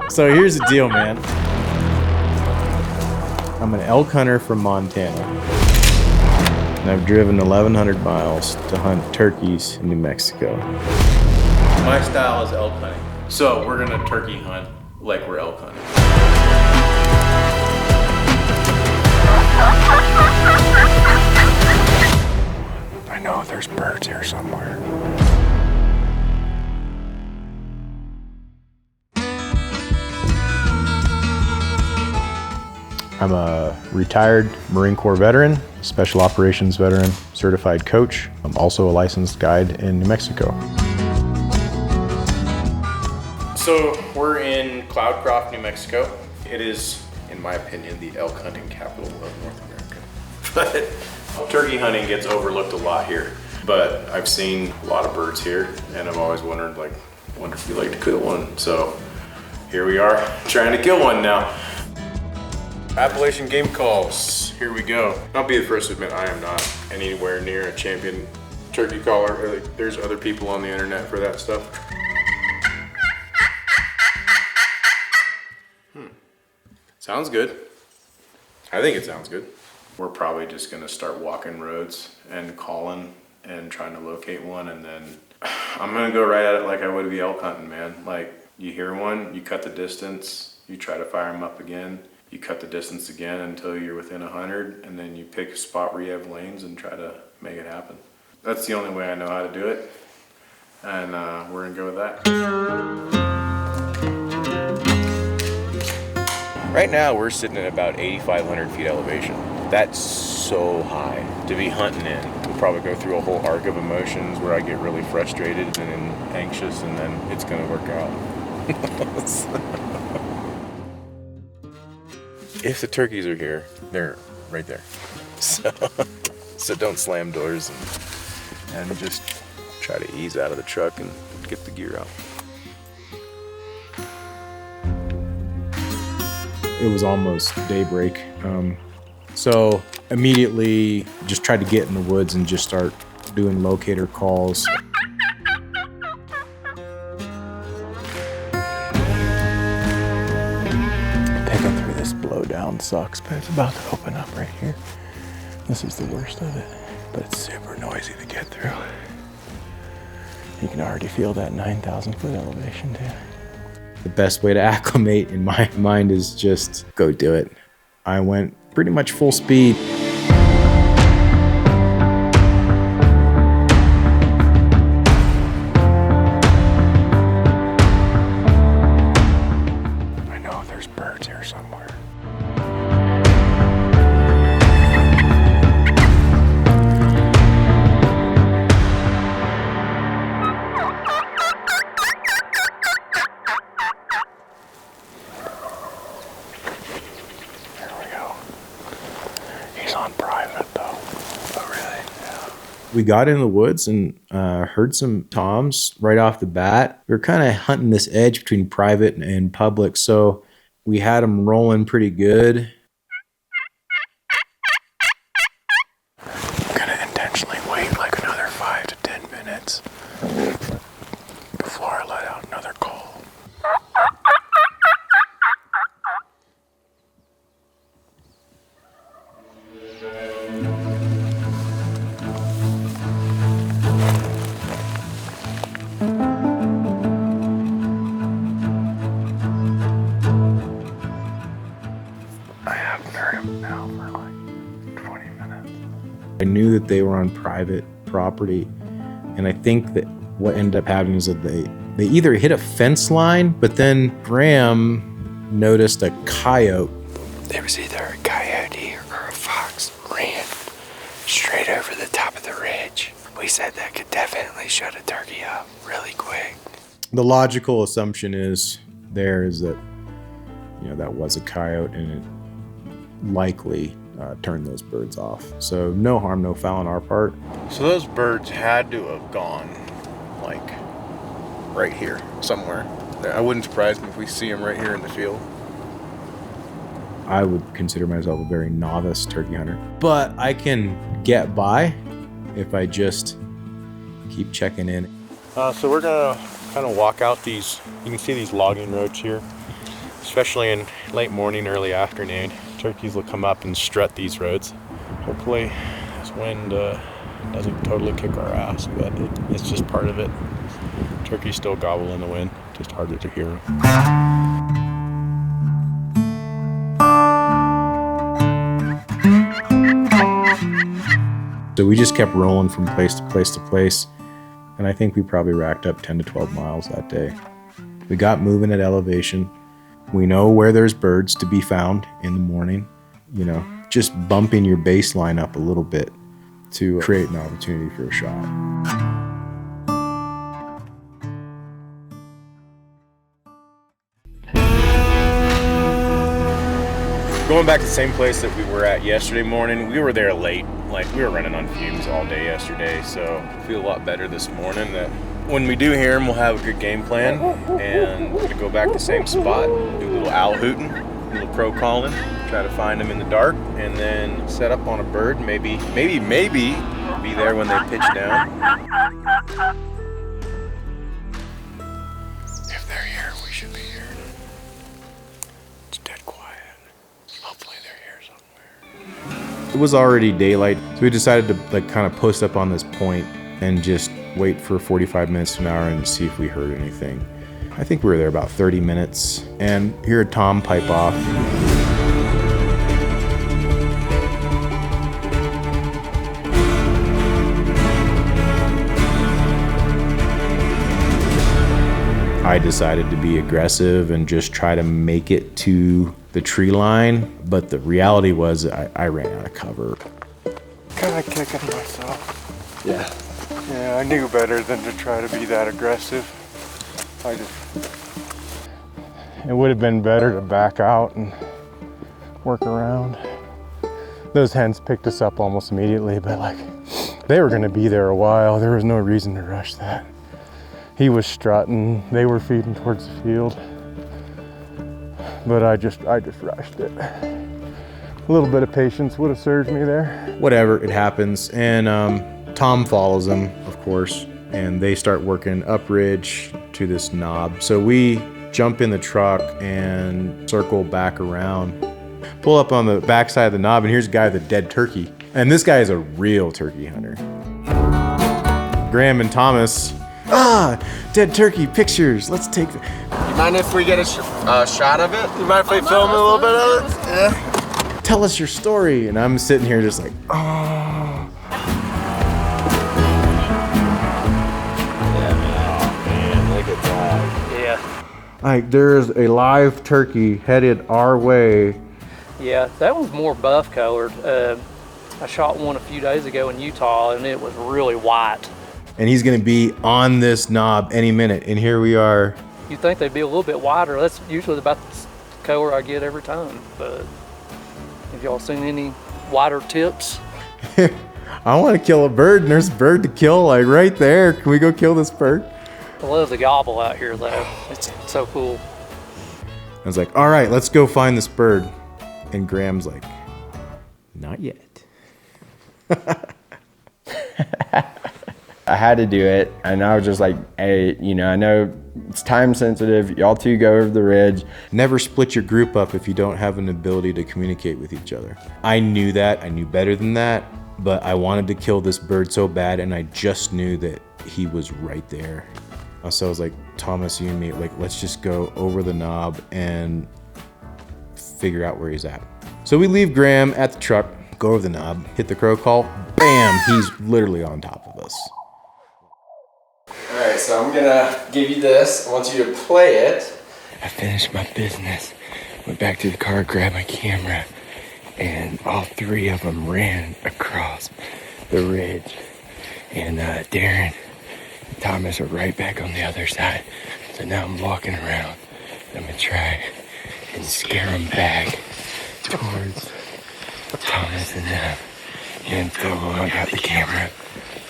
So here's the deal, man. I'm an elk hunter from Montana. And I've driven 1,100 miles to hunt turkeys in New Mexico. My style is elk hunting. So we're gonna turkey hunt like we're elk hunting. I know there's birds here somewhere. I'm a retired Marine Corps veteran, special operations veteran, certified coach. I'm also a licensed guide in New Mexico. So we're in Cloudcroft, New Mexico. It is, in my opinion, the elk hunting capital of North America. But turkey hunting gets overlooked a lot here. But I've seen a lot of birds here, and I've always wondered, like, wonder if you like to kill one. So here we are, trying to kill one now. Appalachian Game Calls, here we go. I'll be the first to admit I am not anywhere near a champion turkey caller. There's other people on the internet for that stuff. Sounds good. I think it sounds good. We're probably just gonna start walking roads and calling and trying to locate one, and then I'm gonna go right at it like I would be elk hunting, man. Like, you hear one, you cut the distance, you try to fire them up again, you cut the distance again until you're within 100, and then you pick a spot where you have lanes and try to make it happen. That's the only way I know how to do it, and we're gonna go with that. Right now we're sitting at about 8,500 feet elevation. That's so high to be hunting in. We'll probably go through a whole arc of emotions where I get really frustrated and then anxious, and then it's gonna work out. If the turkeys are here, they're right there. So don't slam doors and just try to ease out of the truck and get the gear out. It was almost daybreak. So immediately just tried to get in the woods and just start doing locator calls. Picking through this blowdown sucks, but it's about to open up right here. This is the worst of it, but it's super noisy to get through. You can already feel that 9,000 foot elevation too. The best way to acclimate in my mind is just go do it. I went pretty much full speed. I know there's birds here somewhere. We got in the woods and heard some toms right off the bat. We were kind of hunting this edge between private and public, so we had them rolling pretty good. I'm gonna intentionally wait like another 5 to 10 minutes before I let out another call. I have Merriam now for like 20 minutes. I knew that they were on private property, and I think that what ended up happening is that they either hit a fence line, but then Graham noticed a coyote. There was either a coyote or a fox ran straight over the top of the ridge. We said that could definitely shut a turkey up really quick. The logical assumption is that, you know, that was a coyote, and it likely turned those birds off. So no harm, no foul on our part. So those birds had to have gone, like, right here, somewhere. I wouldn't surprise me if we see them right here in the field. I would consider myself a very novice turkey hunter, but I can get by if I just keep checking in. So we're gonna kind of walk out these, you can see these logging roads here. especially in late morning, early afternoon. Turkeys will come up and strut these roads. Hopefully this wind doesn't totally kick our ass, but it's just part of it. Turkeys still gobble in the wind, just harder to hear them. So we just kept rolling from place to place to place, and I think we probably racked up 10 to 12 miles that day. We got moving at elevation. We know where there's birds to be found in the morning. You know, just bumping your baseline up a little bit to create an opportunity for a shot. Going back to the same place that we were at yesterday morning, we were there late. Like, we were running on fumes all day yesterday, so I feel a lot better this morning that when we do hear them, we'll have a good game plan, and we're gonna go back to the same spot, do a little owl hooting, a little crow calling, try to find them in the dark, and then set up on a bird, maybe be there when they pitch down. If they're here, we should be here. It's dead quiet. Hopefully they're here somewhere. It was already daylight, so we decided to like kind of post up on this point and just wait for 45 minutes to an hour and see if we heard anything. I think we were there about 30 minutes and heard Tom pipe off. I decided to be aggressive and just try to make it to the tree line, but the reality was I ran out of cover. Kind of kicking myself. Yeah. Yeah, I knew better than to try to be that aggressive. It would have been better to back out and work around. Those hens picked us up almost immediately, but like, they were gonna be there a while. There was no reason to rush that. He was strutting, they were feeding towards the field. But I just rushed it. A little bit of patience would have served me there. Whatever, it happens. And Tom follows them, of course, and they start working upridge to this knob. So we jump in the truck and circle back around, pull up on the backside of the knob, and here's a guy with a dead turkey. And this guy is a real turkey hunter. Graham and Thomas, dead turkey, pictures, let's take the... You mind if we get a shot of it? You mind if we film a little bit of it? Yeah. Tell us your story. And I'm sitting here just like, oh. Like, there's a live turkey headed our way. Yeah, that one's more buff colored. I shot one a few days ago in Utah and it was really white. And he's gonna be on this knob any minute, and here we are. You'd think they'd be a little bit wider. That's usually about the color I get every time, but have y'all seen any wider tips? I wanna kill a bird, and there's a bird to kill, like right there. Can we go kill this bird? I love the gobble out here though. It's so cool. I was like, all right, let's go find this bird. And Graham's like, not yet. I had to do it, and I was just like, hey, you know, I know it's time sensitive. Y'all two go over the ridge. Never split your group up if you don't have an ability to communicate with each other. I knew that, I knew better than that, but I wanted to kill this bird so bad, and I just knew that he was right there. So I was like, Thomas, you and me, like, let's just go over the knob and figure out where he's at. So we leave Graham at the truck, go over the knob, hit the crow call, bam, he's literally on top of us. All right, so I'm gonna give you this. I want you to play it. I finished my business, went back to the car, grabbed my camera, and all three of them ran across the ridge. And Darin and Thomas are right back on the other side. So now I'm walking around. I'm gonna try and scare them back towards Thomas and them. And so I got the camera,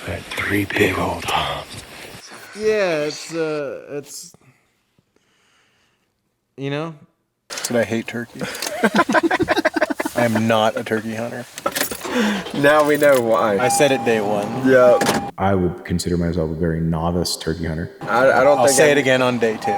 but three big old toms. Yeah, it's, you know. But I hate turkey. I am not a turkey hunter. Now we know why. I said it day one. Yeah. I would consider myself a very novice turkey hunter. I don't I'll think say it again on day two.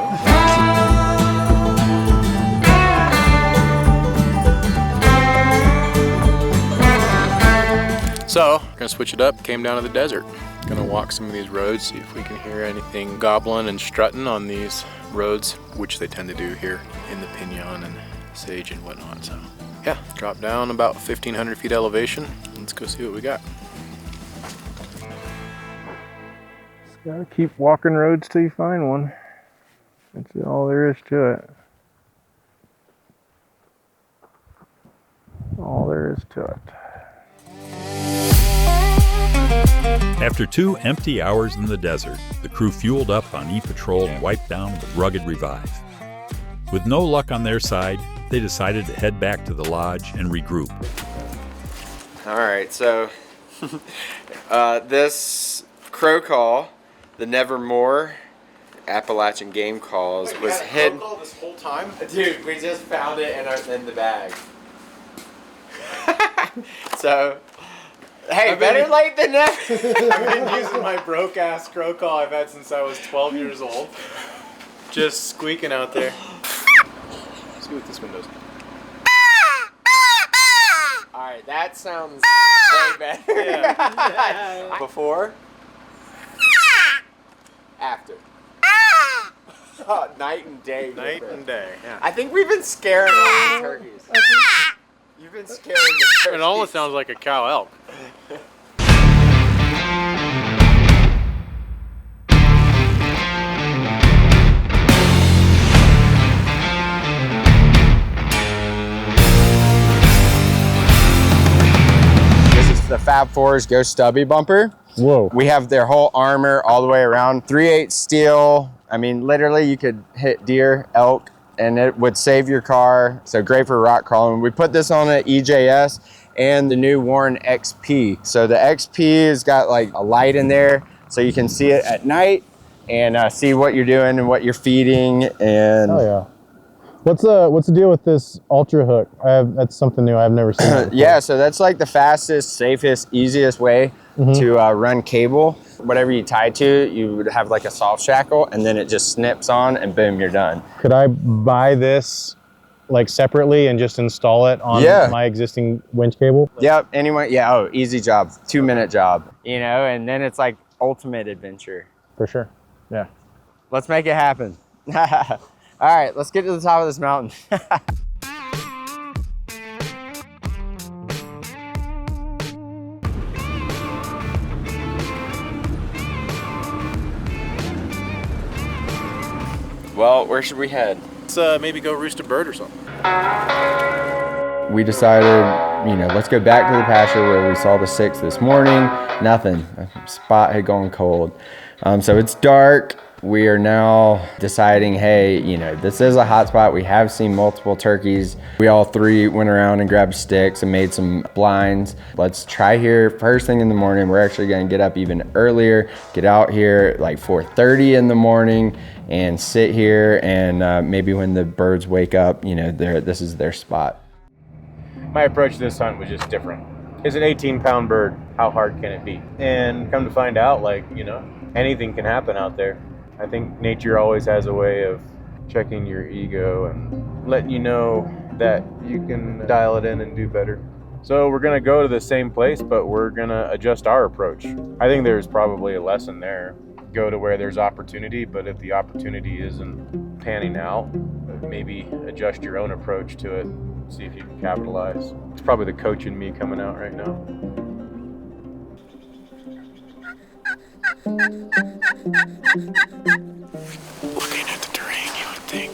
So, we're gonna switch it up, came down to the desert. Gonna walk some of these roads, see if we can hear anything gobbling and strutting on these roads, which they tend to do here in the Pinon and Sage and whatnot. So, yeah, drop down about 1,500 feet elevation. Let's go see what we got. Just gotta keep walking roads till you find one. That's all there is to it. All there is to it. After 2 empty hours in the desert, the crew fueled up on E-Patrol and wiped down the rugged Revive. With no luck on their side, they decided to head back to the lodge and regroup. All right, so this crow call, the Nevermore Appalachian Game Calls, was hidden. This whole time? Dude, we just found it in the bag. So, hey, better late than never. I've been using my broke ass crow call I've had since I was 12 years old. Just squeaking out there. Let's see what this one does. Alright, that sounds way better. Yeah. Before? After. Oh, night and day. Night and day. Yeah. I think we've been scaring all the turkeys. You've been scaring the turkeys. It almost sounds like a cow elk. This is the Fab Fours Go Stubby bumper. Whoa. We have their whole armor all the way around. 3/8 steel. I mean, literally you could hit deer, elk, and it would save your car. So great for rock crawling. We put this on an EJS and the new Warren XP. So the XP has got like a light in there so you can see it at night and see what you're doing and what you're feeding. And Oh yeah. What's the deal with this ultra hook? That's something new. I've never seen that before. yeah, so that's like the fastest, safest, easiest way to run cable. Whatever you tie to, you would have like a soft shackle, and then it just snips on, and boom, you're done. Could I buy this like separately and just install it on my existing winch cable? Yep, anyway, yeah, oh, easy job, 2-minute job. You know, and then it's like ultimate adventure. For sure, yeah. Let's make it happen. All right, let's get to the top of this mountain. Well, where should we head? Let's maybe go roost a bird or something. We decided, you know, let's go back to the pasture where we saw the 6 this morning. Nothing. The spot had gone cold. So it's dark. We are now deciding, hey, you know, this is a hot spot. We have seen multiple turkeys. We all 3 went around and grabbed sticks and made some blinds. Let's try here first thing in the morning. We're actually going to get up even earlier, get out here like 4:30 in the morning and sit here, and maybe when the birds wake up, you know, this is their spot. My approach to this hunt was just different. It's an 18-pound bird. How hard can it be? And come to find out, like, you know, anything can happen out there. I think nature always has a way of checking your ego and letting you know that you can dial it in and do better. So we're gonna go to the same place, but we're gonna adjust our approach. I think there's probably a lesson there. Go to where there's opportunity, but if the opportunity isn't panning out, maybe adjust your own approach to it, see if you can capitalize. It's probably the coach in me coming out right now. Looking at the terrain, you would think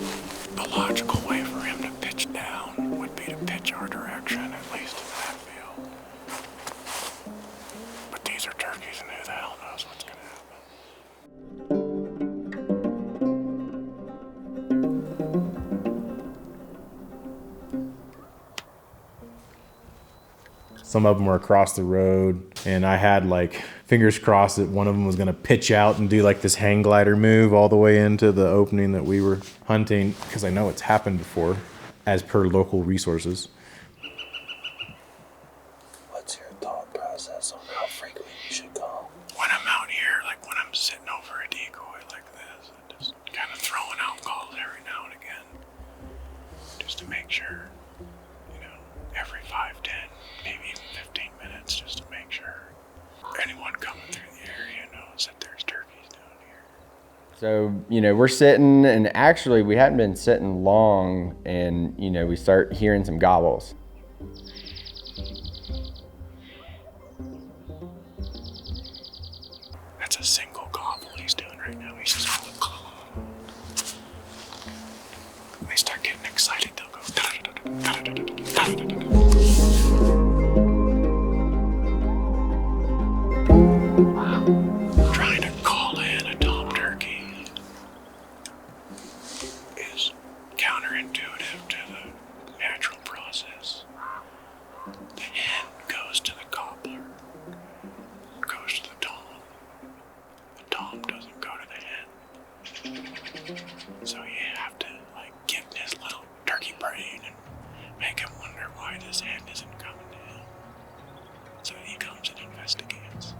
the logical way for him to pitch down would be to pitch our direction, at least in that field. But these are turkeys, and who the hell knows what's going to happen. Some of them were across the road, and I had like fingers crossed that one of them was going to pitch out and do like this hang glider move all the way into the opening that we were hunting, because I know it's happened before as per local resources. What's your thought process on how frequently you should call? When I'm out here, like when I'm sitting over a decoy like this, and just kind of throwing out calls every now and again, just to make sure, you know, every 5, 10, maybe even 15 minutes, just to make sure. anyone coming through the area knows that there's turkeys down here. So, we're sitting, and actually we hadn't been sitting long, and, we start hearing some gobbles. That's a single gobble he's doing right now. He's just when they start getting excited, they'll go trying to call in a tom turkey is counterintuitive to the natural process. The hen goes to the gobbler, goes to the tom. The tom doesn't go to the hen. So you have to get in his little turkey brain and make him wonder why this hen isn't coming to him. So he comes and investigates.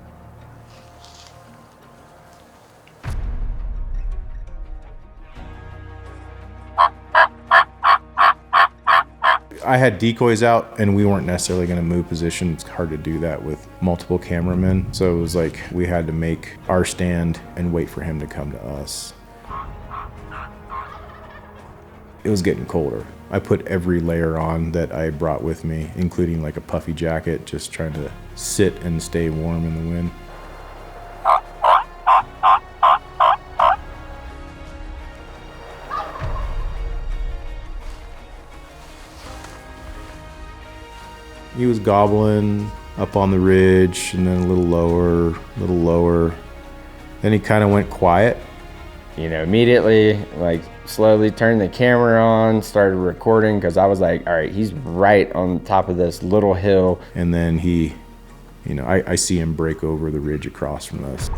I had decoys out and we weren't necessarily going to move position. It's hard to do that with multiple cameramen. So it was like we had to make our stand and wait for him to come to us. It was getting colder. I put every layer on that I brought with me, including like a puffy jacket, just trying to sit and stay warm in the wind. He was gobbling up on the ridge and then a little lower. Then he kind of went quiet. Immediately, slowly turned the camera on, started recording, because I was like, all right, he's right on top of this little hill. And then he, I see him break over the ridge across from us.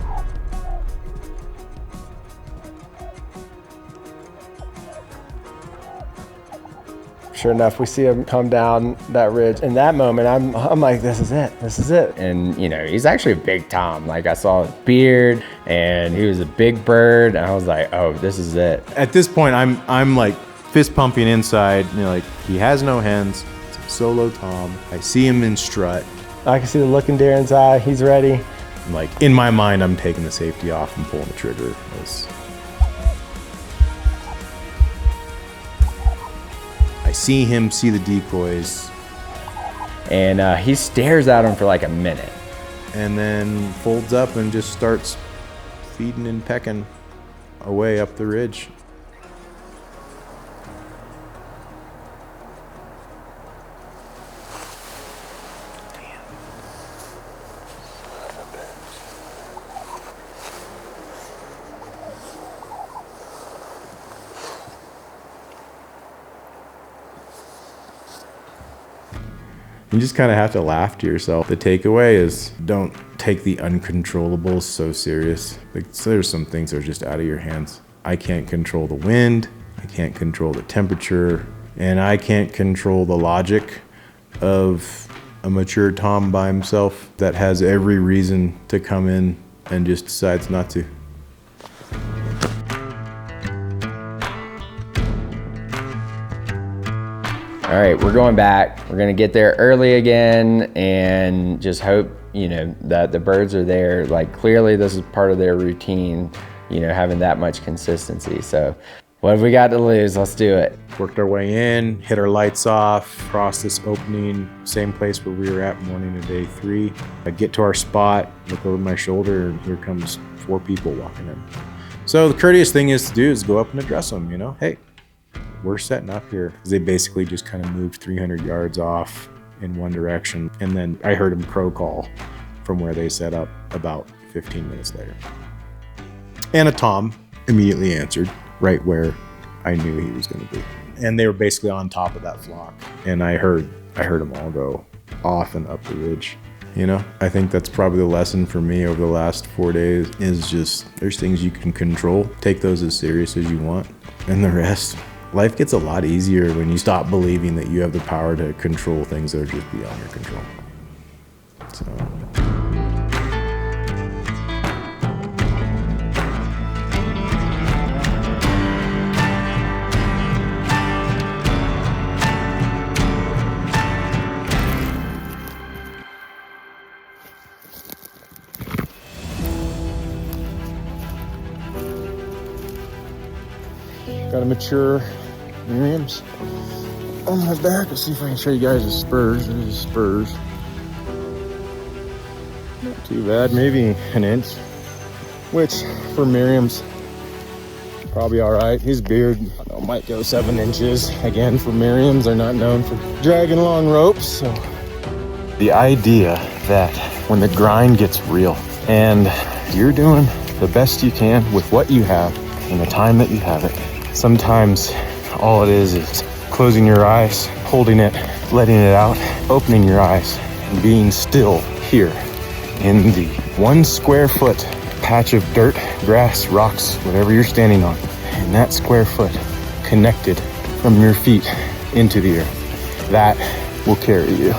Sure enough, we see him come down that ridge. In that moment, I'm like, this is it. And, he's actually a big tom. I saw his beard, and he was a big bird. And I was like, oh, this is it. At this point, I'm like fist pumping inside. He has no hens. It's a solo tom. I see him in strut. I can see the look in Darin's eye. He's ready. In my mind, I'm taking the safety off and pulling the trigger. I see him see the decoys. And he stares at him for a minute. And then folds up and just starts feeding and pecking away up the ridge. You just kind of have to laugh to yourself. The takeaway is don't take the uncontrollables so serious. So there's some things that are just out of your hands. I can't control the wind, I can't control the temperature, and I can't control the logic of a mature tom by himself that has every reason to come in and just decides not to. All right, we're going back. We're gonna get there early again and just hope, that the birds are there. Clearly this is part of their routine, having that much consistency. So what have we got to lose? Let's do it. Worked our way in, hit our lights off, crossed this opening, same place where we were at morning of day 3. I get to our spot, look over my shoulder, and here comes 4 people walking in. So the courteous thing is to do is go up and address them, hey, we're setting up here. They basically just kind of moved 300 yards off in one direction. And then I heard them crow call from where they set up about 15 minutes later. And a tom immediately answered right where I knew he was going to be. And they were basically on top of that flock. And I heard them all go off and up the ridge. I think that's probably the lesson for me over the last 4 days is just there's things you can control. Take those as serious as you want. And the rest, life gets a lot easier when you stop believing that you have the power to control things that are just beyond your control. So. mature Merriams on my back. Let's see if I can show you guys the spurs. There's the spurs. Not too bad, maybe an inch, which for Merriam's probably all right. His beard, I don't know, might go 7 inches. Again, for Merriam's, they're not known for dragging long ropes. So the idea that when the grind gets real and you're doing the best you can with what you have and the time that you have it, sometimes all it is closing your eyes, holding it, letting it out, opening your eyes, and being still here in the 1 square foot patch of dirt, grass, rocks, whatever you're standing on, and that square foot connected from your feet into the earth. That will carry you.